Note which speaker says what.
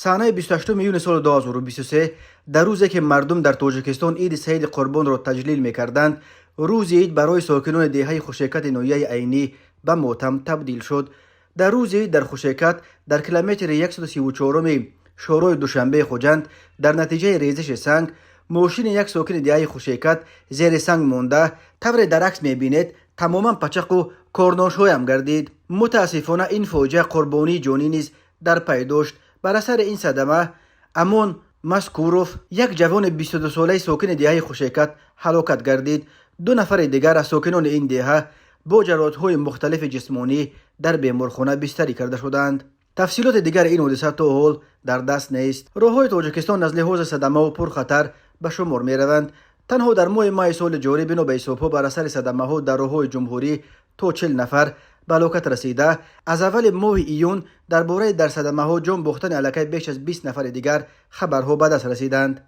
Speaker 1: صحنه 28 میون سال 2023 در روزی که مردم در تاجیکستان عید سید قربان را تجلیل می‌کردند، روز عید برای ساکنان دهه خوشیکت نویه عینی به ماتم تبدیل شد. در روز عید در خوشیکت در کیلومتر 134 شورای دوشنبه خوجند در نتیجه ریزش سنگ ماشین یک ساکن دهه خوشیکت زیر سنگ مانده. طور در عکس می‌بینید تماما پچق و کارناش‌های هم گردید. متاسفانه این فاجعه قربانی جانی نیز در پی داشت. بر اثر این صدمه امان مسکوروف، یک جوان 22 ساله ساکن دهه خوشیکت، هلاکت گردید. 2 نفر دیگر از ساکنان این دهه با جراحت‌های مختلف جسمانی در بیمارخانه بستری کرده شدند. تفصیلات دیگر این حادثه تا حال در دست نیست. راه‌های تاجیکستان از لحاظ صدمه و پرخطر به شمار می‌روند. تنها در ماه سال جاری بنا به حساب‌ها بر اثر صدمه‌ها در راه‌های جمهوری تا 40 نفر به هلاکت رسیده. از اول ماه ایون درباره در صدمه‌ها جان باختن الکی بیش از 20 نفر دیگر خبرها به دست رسیدند.